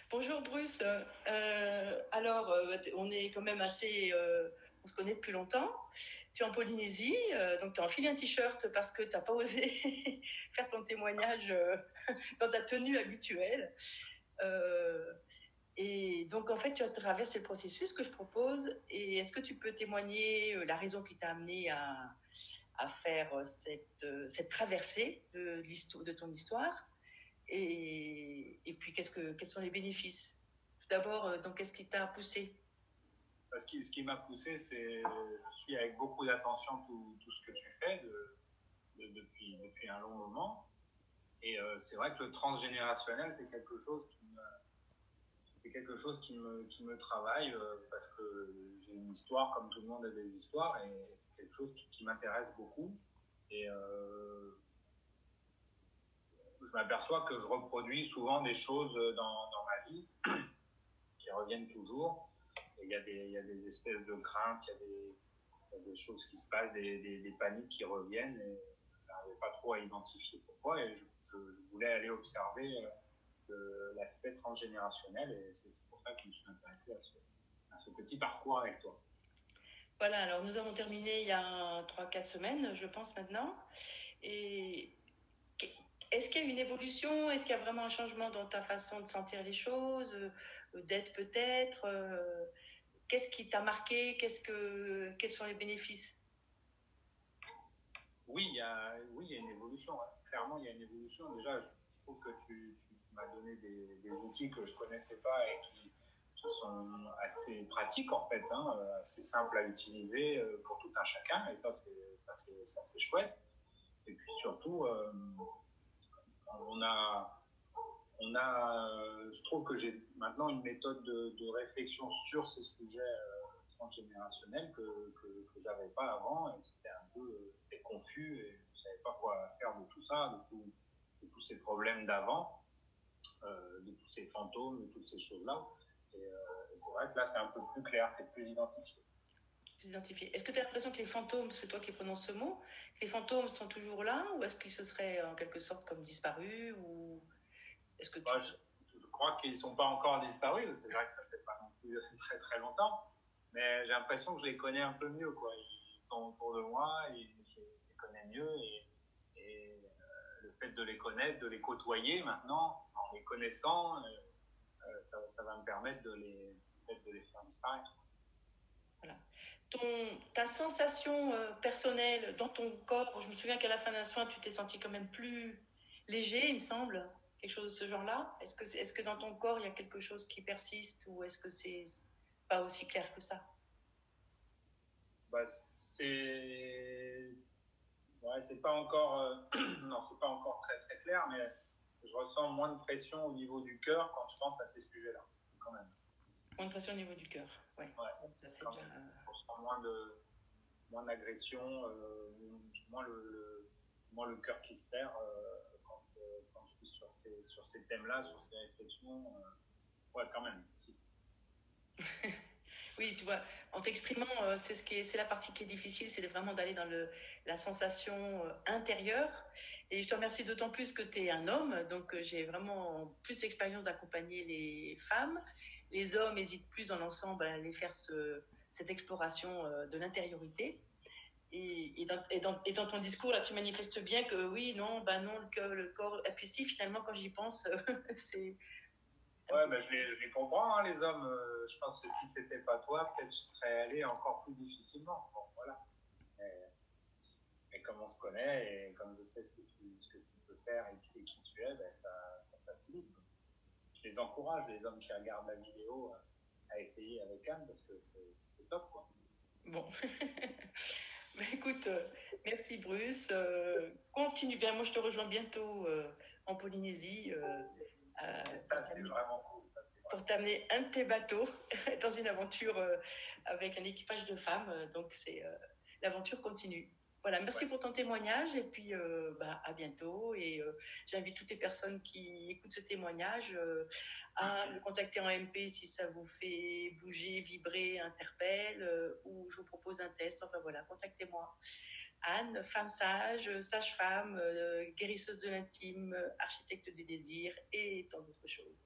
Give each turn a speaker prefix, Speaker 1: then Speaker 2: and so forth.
Speaker 1: Bonjour Bruce. On est quand même on se connaît depuis longtemps. Tu es en Polynésie, donc tu as enfilé un t-shirt parce que tu n'as pas osé faire ton témoignage dans ta tenue habituelle. Euh, et donc en fait, tu as traversé le processus que je propose. Et est-ce que tu peux témoigner la raison qui t'a amené à faire cette traversée de ton histoire? Et puis, quels sont les bénéfices? Tout d'abord, donc, qu'est-ce qui t'a poussé?
Speaker 2: Ce qui m'a poussé, c'est je suis avec beaucoup d'attention tout ce que tu fais depuis un long moment. Et c'est vrai que le transgénérationnel, c'est quelque chose qui me travaille parce que j'ai une histoire, comme tout le monde a des histoires, et c'est quelque chose qui m'intéresse beaucoup. Et je m'aperçois que je reproduis souvent des choses dans ma vie qui reviennent toujours. Et il y a des espèces de craintes, il y a des choses qui se passent, des paniques qui reviennent, et je n'arrivais pas trop à identifier pourquoi. Et je voulais aller observer l'aspect transgénérationnel, et c'est pour ça que je me suis intéressé à ce petit parcours avec toi.
Speaker 1: Voilà, alors nous avons terminé il y a 3, 4 semaines, je pense maintenant. Et est-ce qu'il y a une évolution? Est-ce qu'il y a vraiment un changement dans ta façon de sentir les choses, d'être peut-être qu'est-ce qui t'a marqué? Quels sont les bénéfices?
Speaker 2: Oui, il y a une évolution, hein. Clairement, il y a une évolution. Déjà, je trouve que tu m'as donné des outils que je ne connaissais pas et qui sont assez pratiques, en fait, hein, assez simples à utiliser pour tout un chacun. Et ça, c'est chouette. Et puis surtout, on a, je trouve que j'ai maintenant une méthode de réflexion sur ces sujets transgénérationnels que j'avais pas avant, et c'était un peu confus, et je savais pas quoi faire de tout ça, de tous ces problèmes d'avant, de tous ces fantômes, de toutes ces choses-là. Et c'est vrai que là, c'est un peu plus clair, c'est plus identifié.
Speaker 1: Identifier. Est-ce que tu as l'impression que les fantômes, c'est toi qui prononces ce mot, que les fantômes sont toujours là, ou est-ce qu'ils se seraient en quelque sorte comme disparus, ou est-ce que
Speaker 2: Moi,
Speaker 1: tu...
Speaker 2: je crois qu'ils ne sont pas encore disparus. C'est vrai que ça fait pas non plus très très longtemps, mais j'ai l'impression que je les connais un peu mieux, quoi. Ils sont autour de moi, et je les connais mieux, et le fait de les connaître, de les côtoyer maintenant, en les connaissant, ça va me permettre de les faire disparaître.
Speaker 1: Voilà. Ta sensation personnelle dans ton corps, je me souviens qu'à la fin d'un soin, tu t'es senti quand même plus léger, il me semble, quelque chose de ce genre-là. Est-ce que dans ton corps, il y a quelque chose qui persiste, ou est-ce que c'est pas aussi clair que ça?
Speaker 2: Bah, c'est pas encore, non, c'est pas encore très très clair, mais je ressens moins de pression au niveau du cœur quand je pense à ces sujets-là, quand même.
Speaker 1: Moins de pression au niveau du cœur, ouais.
Speaker 2: Ouais,
Speaker 1: Ça, c'est
Speaker 2: quand
Speaker 1: déjà...
Speaker 2: même. Je ressens moins d'agression, moins moins le cœur qui se serre quand je suis sur ces thèmes-là, sur ces réflexions. Ouais, quand même. Si.
Speaker 1: Oui, tu vois, en t'exprimant, c'est la partie qui est difficile, c'est vraiment d'aller dans la sensation intérieure. Et je te remercie d'autant plus que tu es un homme, donc j'ai vraiment plus d'expérience d'accompagner les femmes. Les hommes hésitent plus dans l'ensemble à aller faire cette exploration de l'intériorité. Et dans ton discours, là, tu manifestes bien que oui, non, bah non, le corps. Et puis si, finalement, quand j'y pense, c'est un
Speaker 2: Ouais,
Speaker 1: peu...
Speaker 2: ben je les comprends, hein, les hommes. Je pense que si c'était pas toi, peut-être je serais allé encore plus difficilement. Bon, voilà. Mais comme on se connaît, et comme je sais ce que tu peux faire, et qui tu es, ben ça facilite. Je les encourage, les hommes qui regardent la vidéo, à essayer avec Anne, parce que c'est top, quoi.
Speaker 1: Bon. Bah, écoute, merci Bruce. Continue bien. Moi, je te rejoins bientôt en Polynésie
Speaker 2: Et
Speaker 1: pour
Speaker 2: ça, c'est
Speaker 1: t'amener
Speaker 2: vraiment cool. Ça, c'est
Speaker 1: pour
Speaker 2: vraiment cool.
Speaker 1: t'amener un de tes bateaux dans une aventure avec un équipage de femmes. Donc, l'aventure continue. Voilà, merci
Speaker 2: Ouais.
Speaker 1: pour ton témoignage et puis bah, à bientôt. Et j'invite toutes les personnes qui écoutent ce témoignage à me contacter en MP si ça vous fait bouger, vibrer, interpelle ou je vous propose un test. Enfin voilà, contactez-moi. Anne, femme sage, sage-femme, guérisseuse de l'intime, architecte du désir et tant d'autres choses.